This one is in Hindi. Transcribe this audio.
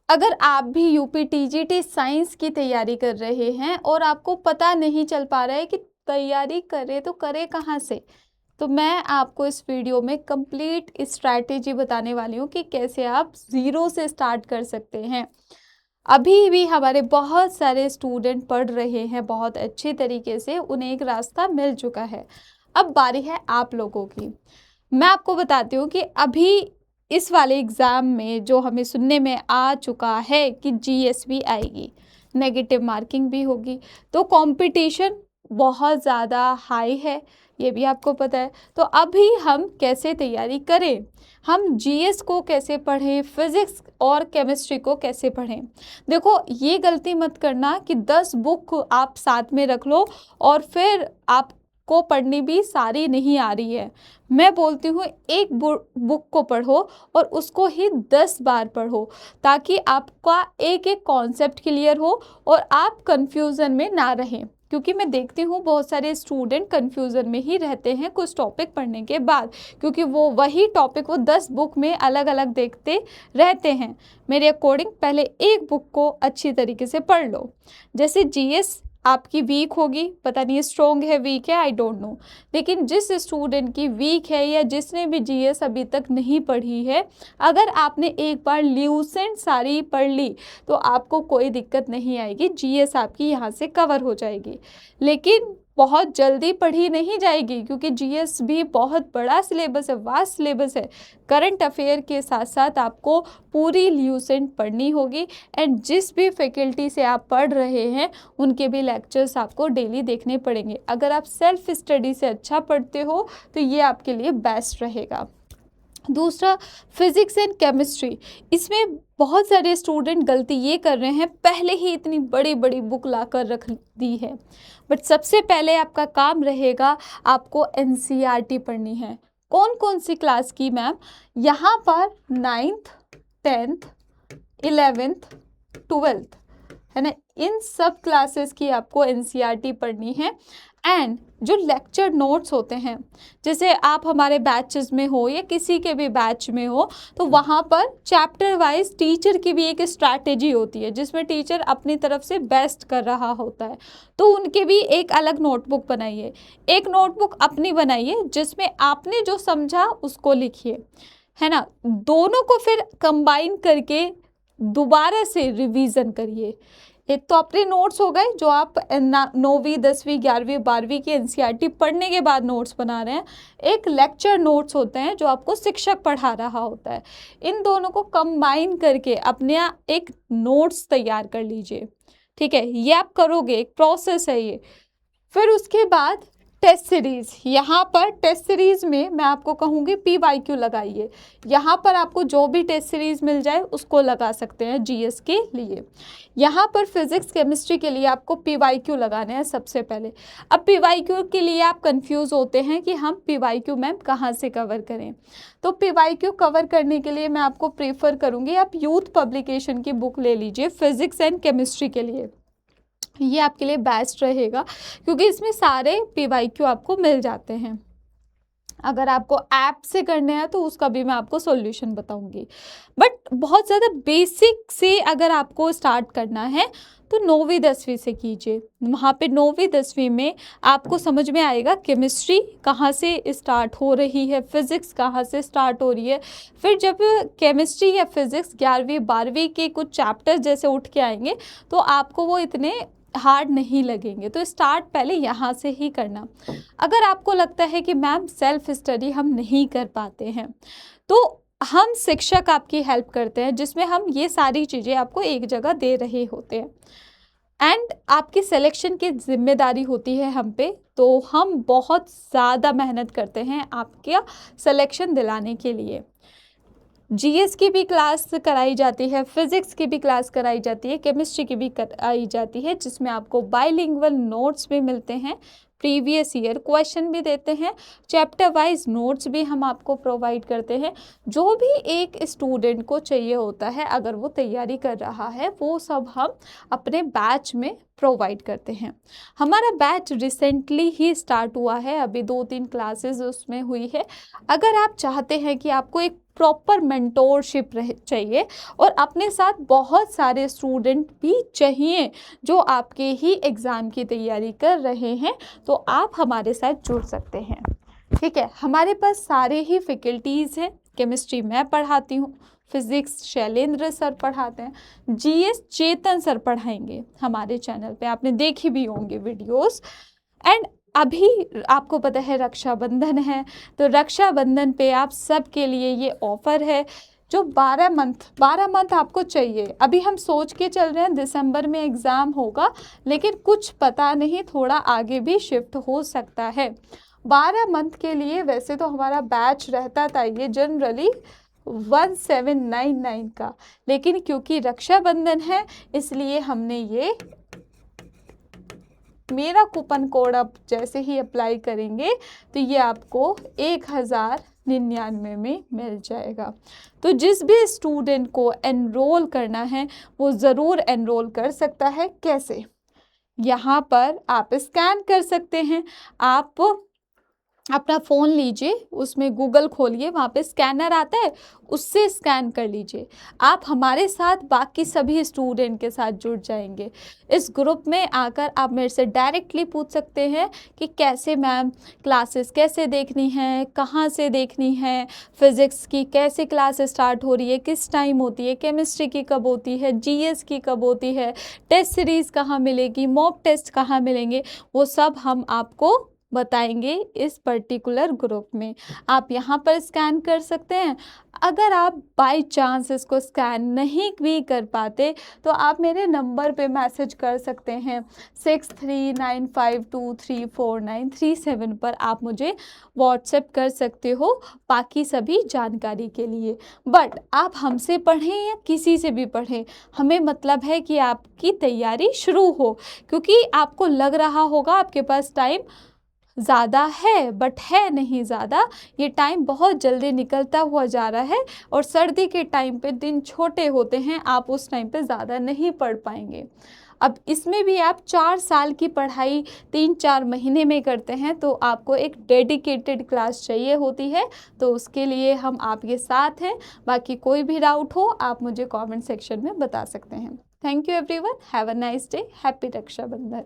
अगर आप भी यूपी टीजीटी साइंस की तैयारी कर रहे हैं और आपको पता नहीं चल पा रहा है कि तैयारी करें तो करें कहाँ से, तो मैं आपको इस वीडियो में कंप्लीट स्ट्रैटेजी बताने वाली हूँ कि कैसे आप ज़ीरो से स्टार्ट कर सकते हैं। अभी भी हमारे बहुत सारे स्टूडेंट पढ़ रहे हैं बहुत अच्छे तरीके से, उन्हें एक रास्ता मिल चुका है। अब बारी है आप लोगों की। मैं आपको बताती हूँ कि अभी इस वाले एग्ज़ाम में जो हमें सुनने में आ चुका है कि जीएस भी आएगी, नेगेटिव मार्किंग भी होगी, तो कंपटीशन बहुत ज़्यादा हाई है, ये भी आपको पता है। तो अभी हम कैसे तैयारी करें, हम जीएस को कैसे पढ़ें, फिज़िक्स और केमिस्ट्री को कैसे पढ़ें। देखो, ये गलती मत करना कि 10 बुक आप साथ में रख लो और फिर आपको पढ़नी भी सारी नहीं आ रही है। मैं बोलती हूँ एक बुक को पढ़ो और उसको ही 10 बार पढ़ो, ताकि आपका एक एक कॉन्सेप्ट क्लियर हो और आप कंफ्यूजन में ना रहें। क्योंकि मैं देखती हूँ बहुत सारे स्टूडेंट कंफ्यूजन में ही रहते हैं कुछ टॉपिक पढ़ने के बाद, क्योंकि वो वही टॉपिक वो 10 बुक में अलग अलग देखते रहते हैं। मेरे अकॉर्डिंग पहले एक बुक को अच्छी तरीके से पढ़ लो। जैसे जीएस आपकी वीक होगी, पता नहीं स्ट्रॉन्ग है वीक है, आई डोंट नो, लेकिन जिस स्टूडेंट की वीक है या जिसने भी जीएस अभी तक नहीं पढ़ी है, अगर आपने एक बार ल्यूसेंट सारी पढ़ ली तो आपको कोई दिक्कत नहीं आएगी, जीएस आपकी यहाँ से कवर हो जाएगी। लेकिन बहुत जल्दी पढ़ी नहीं जाएगी, क्योंकि जीएस भी बहुत बड़ा सिलेबस है, वास्ट सिलेबस है। करंट अफेयर के साथ साथ आपको पूरी ल्यूसेंट पढ़नी होगी, एंड जिस भी फैकल्टी से आप पढ़ रहे हैं उनके भी लेक्चर्स आपको डेली देखने पड़ेंगे। अगर आप सेल्फ स्टडी से अच्छा पढ़ते हो तो ये आपके लिए बेस्ट रहेगा। दूसरा, फिज़िक्स एंड केमिस्ट्री, इसमें बहुत सारे स्टूडेंट गलती ये कर रहे हैं, पहले ही इतनी बड़ी बड़ी बुक लाकर रख दी है। बट सबसे पहले आपका काम रहेगा, आपको एनसीईआरटी पढ़नी है। कौन कौन सी क्लास की मैम? यहाँ पर 9th 10th 11th 12th है ना, इन सब क्लासेस की आपको एनसीईआरटी पढ़नी है। एंड जो लेक्चर नोट्स होते हैं, जैसे आप हमारे बैचेस में हो या किसी के भी बैच में हो, तो वहाँ पर चैप्टर वाइज टीचर की भी एक स्ट्रैटेजी होती है, जिसमें टीचर अपनी तरफ से बेस्ट कर रहा होता है, तो उनके भी एक अलग नोटबुक बनाइए, एक नोटबुक अपनी बनाइए जिसमें आपने जो समझा उसको लिखिए, है ना। दोनों को फिर कंबाइन करके दोबारा से रिवीजन करिए। एक तो अपने नोट्स हो गए जो आप 9वीं 10वीं 11वीं 12वीं की एनसीईआरटी पढ़ने के बाद नोट्स बना रहे हैं, एक लेक्चर नोट्स होते हैं जो आपको शिक्षक पढ़ा रहा होता है। इन दोनों को कंबाइन करके अपने एक नोट्स तैयार कर लीजिए, ठीक है। ये आप करोगे, एक प्रोसेस है ये। फिर उसके बाद टेस्ट सीरीज़, यहाँ पर टेस्ट सीरीज़ में मैं आपको कहूँगी PYQ लगाइए। यहाँ पर आपको जो भी टेस्ट सीरीज़ मिल जाए उसको लगा सकते हैं जीएस के लिए। यहाँ पर फिज़िक्स केमिस्ट्री के लिए आपको PYQ लगाने हैं सबसे पहले। अब PYQ के लिए आप कंफ्यूज होते हैं कि हम PYQ मैम कहाँ से कवर करें, तो PYQ कवर करने के लिए मैं आपको प्रेफर करूँगी आप यूथ पब्लिकेशन की बुक ले लीजिए फिज़िक्स एंड केमिस्ट्री के लिए। ये आपके लिए बेस्ट रहेगा, क्योंकि इसमें सारे PYQ आपको मिल जाते हैं। अगर आपको ऐप से करने हैं तो उसका भी मैं आपको सॉल्यूशन बताऊंगी। बट बहुत ज़्यादा बेसिक से अगर आपको स्टार्ट करना है तो 9वीं 10वीं से कीजिए। वहाँ पे 9वीं 10वीं में आपको समझ में आएगा केमिस्ट्री कहाँ से स्टार्ट हो रही है, फिज़िक्स कहाँ से स्टार्ट हो रही है। फिर जब केमिस्ट्री या फिज़िक्स 11वीं 12वीं के कुछ चैप्टर्स जैसे उठ के आएंगे तो आपको वो इतने हार्ड नहीं लगेंगे। तो स्टार्ट पहले यहाँ से ही करना। अगर आपको लगता है कि मैम सेल्फ स्टडी हम नहीं कर पाते हैं, तो हम शिक्षक आपकी हेल्प करते हैं, जिसमें हम ये सारी चीज़ें आपको एक जगह दे रहे होते हैं एंड आपकी सिलेक्शन की जिम्मेदारी होती है हम पे। तो हम बहुत ज़्यादा मेहनत करते हैं आपका सिलेक्शन दिलाने के लिए। जीएस की भी क्लास कराई जाती है, फिज़िक्स की भी क्लास कराई जाती है, केमिस्ट्री की भी कराई जाती है, जिसमें आपको बाइलिंगुअल नोट्स भी मिलते हैं, प्रीवियस ईयर क्वेश्चन भी देते हैं, चैप्टर वाइज नोट्स भी हम आपको प्रोवाइड करते हैं। जो भी एक स्टूडेंट को चाहिए होता है अगर वो तैयारी कर रहा है, वो सब हम अपने बैच में प्रोवाइड करते हैं। हमारा बैच रिसेंटली ही स्टार्ट हुआ है, अभी 2-3 क्लासेस उसमें हुई है। अगर आप चाहते हैं कि आपको एक प्रॉपर मेंटोरशिप चाहिए और अपने साथ बहुत सारे स्टूडेंट भी चाहिए जो आपके ही एग्ज़ाम की तैयारी कर रहे हैं, तो आप हमारे साथ जुड़ सकते हैं। ठीक है, हमारे पास सारे ही फैकल्टीज़ हैं। केमिस्ट्री मैं पढ़ाती हूँ, फिज़िक्स शैलेंद्र सर पढ़ाते हैं, जीएस चेतन सर पढ़ाएंगे हमारे चैनल पे, आपने देखी भी होंगे वीडियोस। एंड अभी आपको पता है रक्षाबंधन है, तो रक्षाबंधन पे आप सब के लिए ये ऑफ़र है जो 12 मंथ आपको चाहिए। अभी हम सोच के चल रहे हैं दिसंबर में एग्ज़ाम होगा, लेकिन कुछ पता नहीं, थोड़ा आगे भी शिफ्ट हो सकता है। 12 मंथ के लिए वैसे तो हमारा बैच रहता था ये जनरली 1799 का, लेकिन क्योंकि रक्षाबंधन है इसलिए हमने ये मेरा कूपन कोड आप जैसे ही अप्लाई करेंगे तो ये आपको 1099 में मिल जाएगा। तो जिस भी स्टूडेंट को एनरोल करना है वो ज़रूर एनरोल कर सकता है। कैसे? यहाँ पर आप स्कैन कर सकते हैं। आप अपना फ़ोन लीजिए, उसमें गूगल खोलिए, वहाँ पे स्कैनर आता है, उससे स्कैन कर लीजिए। आप हमारे साथ बाकी सभी स्टूडेंट के साथ जुड़ जाएंगे। इस ग्रुप में आकर आप मेरे से डायरेक्टली पूछ सकते हैं कि कैसे मैम क्लासेस कैसे देखनी है, कहाँ से देखनी है, फ़िज़िक्स की कैसे क्लास स्टार्ट हो रही है, किस टाइम होती है, केमिस्ट्री की कब होती है, जीएस की कब होती है, टेस्ट सीरीज़ कहाँ मिलेगी, मॉक टेस्ट कहाँ मिलेंगे, वो सब हम आपको बताएंगे इस पर्टिकुलर ग्रुप में। आप यहाँ पर स्कैन कर सकते हैं। अगर आप बाय चांस इसको स्कैन नहीं भी कर पाते तो आप मेरे नंबर पे मैसेज कर सकते हैं 6395234937 पर आप मुझे व्हाट्सएप कर सकते हो बाकी सभी जानकारी के लिए। बट आप हमसे पढ़ें या किसी से भी पढ़ें, हमें मतलब है कि आपकी तैयारी शुरू हो, क्योंकि आपको लग रहा होगा आपके पास टाइम ज़्यादा है, बट है नहीं ज़्यादा। ये टाइम बहुत जल्दी निकलता हुआ जा रहा है और सर्दी के टाइम पे दिन छोटे होते हैं, आप उस टाइम पे ज़्यादा नहीं पढ़ पाएंगे। अब इसमें भी आप 4 साल की पढ़ाई 3-4 महीने में करते हैं तो आपको एक डेडिकेटेड क्लास चाहिए होती है, तो उसके लिए हम आपके साथ हैं। बाकी कोई भी डाउट हो आप मुझे कमेंट सेक्शन में बता सकते हैं। Thank you everyone, have a nice day, happy Rakshabandhan.